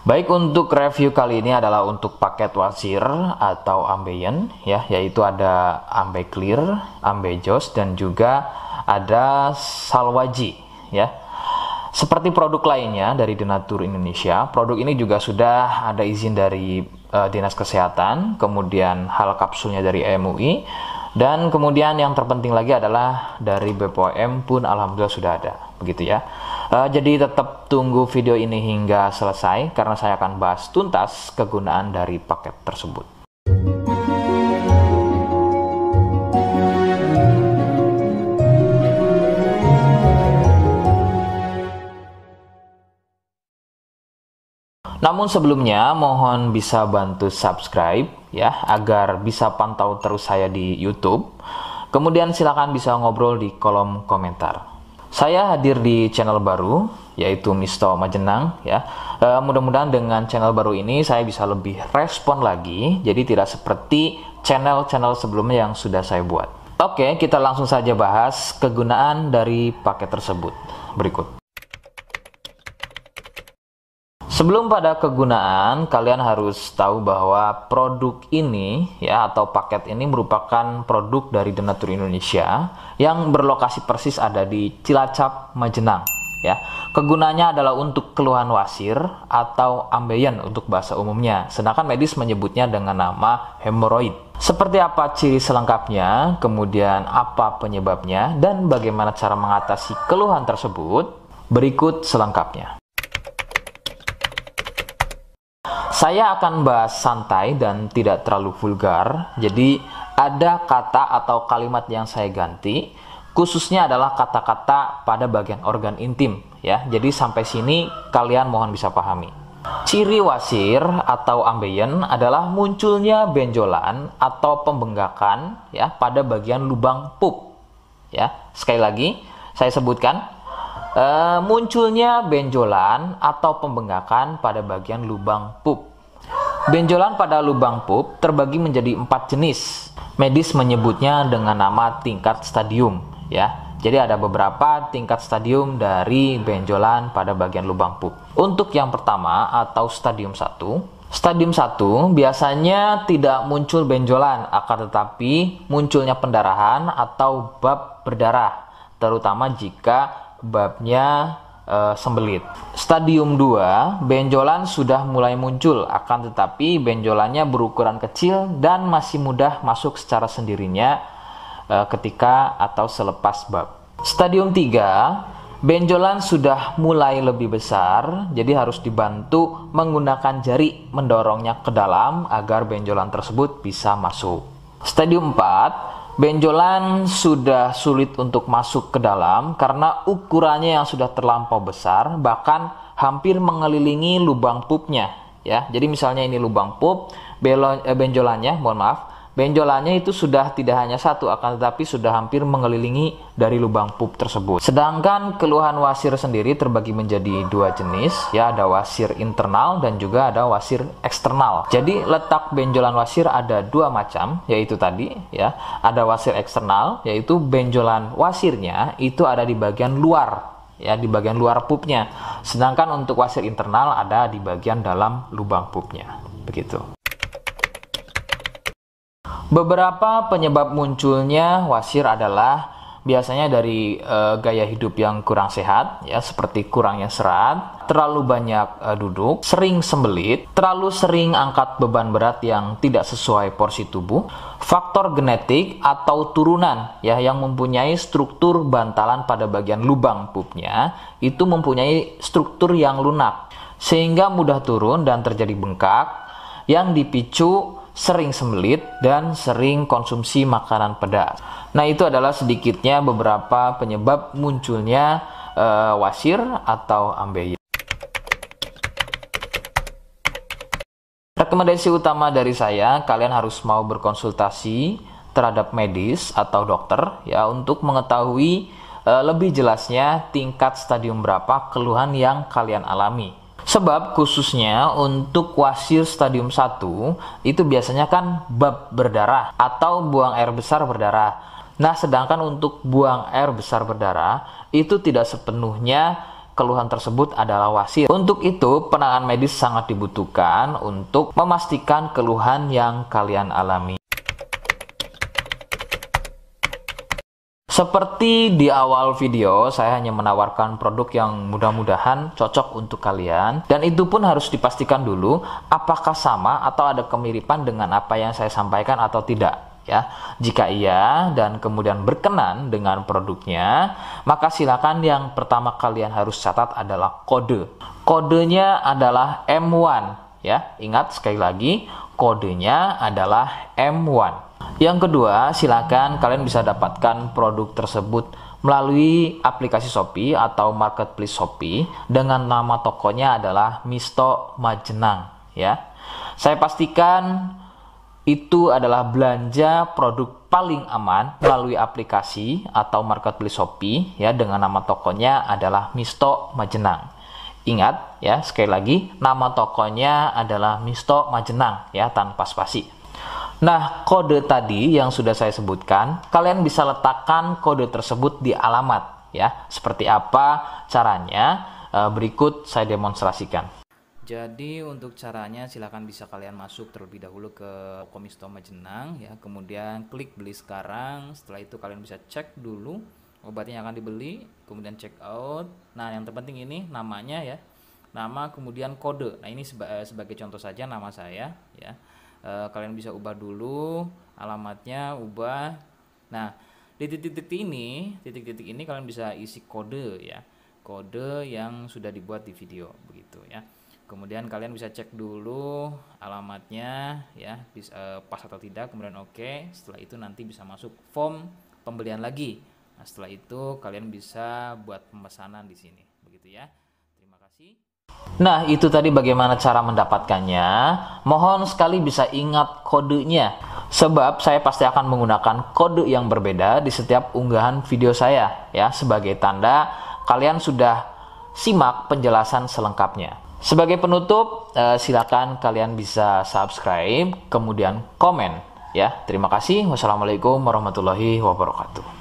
Baik, untuk review kali ini adalah untuk paket wasir atau ambeien ya, yaitu ada ambe clear, ambe jos, dan juga ada salwaji ya. Seperti produk lainnya dari Denatur Indonesia, produk ini juga sudah ada izin dari Dinas Kesehatan, kemudian hal kapsulnya dari MUI, dan kemudian yang terpenting lagi adalah dari BPOM pun alhamdulillah sudah ada, begitu ya. Jadi tetap tunggu video ini hingga selesai karena saya akan bahas tuntas kegunaan dari paket tersebut. Namun sebelumnya mohon bisa bantu subscribe ya agar bisa pantau terus saya di YouTube. Kemudian silakan bisa ngobrol di kolom komentar. Saya hadir di channel baru yaitu Misto Majenang ya. Mudah-mudahan dengan channel baru ini saya bisa lebih respon lagi. Jadi tidak seperti channel-channel sebelumnya yang sudah saya buat. Oke, kita langsung saja bahas kegunaan dari paket tersebut. Berikut. Sebelum pada kegunaan, kalian harus tahu bahwa produk ini ya atau paket ini merupakan produk dari Denatur Indonesia yang berlokasi persis ada di Cilacap, Majenang ya. Kegunaannya adalah untuk keluhan wasir atau ambeien untuk bahasa umumnya, sedangkan medis menyebutnya dengan nama hemoroid. Seperti apa ciri selengkapnya, kemudian apa penyebabnya, dan bagaimana cara mengatasi keluhan tersebut, berikut selengkapnya. Saya akan bahas santai dan tidak terlalu vulgar, jadi ada kata atau kalimat yang saya ganti, khususnya adalah kata-kata pada bagian organ intim ya. Jadi sampai sini kalian mohon bisa pahami. Ciri wasir atau ambeien adalah munculnya benjolan atau pembengkakan ya pada bagian lubang pup ya. Sekali lagi saya sebutkan. Munculnya benjolan atau pembengkakan pada bagian lubang pup. Benjolan pada lubang pup terbagi menjadi 4 jenis. Medis menyebutnya dengan nama tingkat stadium ya. Jadi ada beberapa tingkat stadium dari benjolan pada bagian lubang pup. Untuk yang pertama atau stadium 1. Stadium 1 biasanya tidak muncul benjolan, akan tetapi munculnya pendarahan atau bab berdarah, terutama jika babnya sembelit. Stadium 2, benjolan sudah mulai muncul, akan tetapi benjolannya berukuran kecil dan masih mudah masuk secara sendirinya ketika atau selepas bab. Stadium 3, benjolan sudah mulai lebih besar, jadi harus dibantu menggunakan jari mendorongnya ke dalam agar benjolan tersebut bisa masuk. Stadium 4, benjolan sudah sulit untuk masuk ke dalam karena ukurannya yang sudah terlampau besar, bahkan hampir mengelilingi lubang pupnya ya. Jadi misalnya ini lubang pup, benjolannya, benjolannya itu sudah tidak hanya satu, akan tetapi sudah hampir mengelilingi dari lubang pup tersebut. Sedangkan keluhan wasir sendiri terbagi menjadi 2 jenis ya, ada wasir internal dan juga ada wasir eksternal. Jadi letak benjolan wasir ada 2 macam, yaitu tadi ya, ada wasir eksternal yaitu benjolan wasirnya itu ada di bagian luar ya, di bagian luar pupnya. Sedangkan untuk wasir internal ada di bagian dalam lubang pupnya. Begitu. Beberapa penyebab munculnya wasir adalah biasanya dari gaya hidup yang kurang sehat ya, seperti kurangnya serat, terlalu banyak duduk, sering sembelit, terlalu sering angkat beban berat yang tidak sesuai porsi tubuh, faktor genetik atau turunan ya yang mempunyai struktur bantalan pada bagian lubang pupnya itu mempunyai struktur yang lunak sehingga mudah turun dan terjadi bengkak yang dipicu sering sembelit dan sering konsumsi makanan pedas. Nah, itu adalah sedikitnya beberapa penyebab munculnya wasir atau ambeien. Rekomendasi utama dari saya, kalian harus mau berkonsultasi terhadap medis atau dokter ya untuk mengetahui lebih jelasnya tingkat stadium berapa keluhan yang kalian alami. Sebab khususnya untuk wasir stadium 1 itu biasanya kan bab berdarah atau buang air besar berdarah. Nah, sedangkan untuk buang air besar berdarah itu tidak sepenuhnya keluhan tersebut adalah wasir. Untuk itu, penanganan medis sangat dibutuhkan untuk memastikan keluhan yang kalian alami. Seperti di awal video, saya hanya menawarkan produk yang mudah-mudahan cocok untuk kalian. Dan itu pun harus dipastikan dulu apakah sama atau ada kemiripan dengan apa yang saya sampaikan atau tidak. Ya, jika iya dan kemudian berkenan dengan produknya, maka silakan yang pertama kalian harus catat adalah kode. Kodenya adalah M1. Ya, ingat sekali lagi, kodenya adalah M1. Yang kedua, silakan kalian bisa dapatkan produk tersebut melalui aplikasi Shopee atau marketplace Shopee dengan nama tokonya adalah Misto Majenang. Ya, saya pastikan itu adalah belanja produk paling aman melalui aplikasi atau marketplace Shopee ya, dengan nama tokonya adalah Misto Majenang. Ingat ya, sekali lagi nama tokonya adalah Misto Majenang ya, tanpa spasi. Nah, kode tadi yang sudah saya sebutkan, kalian bisa letakkan kode tersebut di alamat ya. Seperti apa caranya? Berikut saya demonstrasikan. Jadi untuk caranya silakan bisa kalian masuk terlebih dahulu ke toko Misto Majenang ya, kemudian klik beli sekarang. Setelah itu kalian bisa cek dulu obatnya yang akan dibeli, kemudian check out. Nah, yang terpenting ini namanya ya. Nama kemudian kode. Nah, ini sebagai contoh saja nama saya ya. Kalian bisa ubah dulu alamatnya, ubah. Nah, di titik-titik ini kalian bisa isi kode ya, kode yang sudah dibuat di video begitu ya. Kemudian kalian bisa cek dulu alamatnya ya, pas atau tidak, kemudian oke. Setelah itu nanti bisa masuk form pembelian lagi. Nah, setelah itu kalian bisa buat pemesanan di sini begitu ya. Terima kasih. Nah, itu tadi bagaimana cara mendapatkannya. Mohon sekali bisa ingat kodenya, sebab saya pasti akan menggunakan kode yang berbeda di setiap unggahan video saya ya, sebagai tanda kalian sudah simak penjelasan selengkapnya. Sebagai penutup, silakan kalian bisa subscribe, kemudian komen ya. Terima kasih. Wassalamualaikum warahmatullahi wabarakatuh.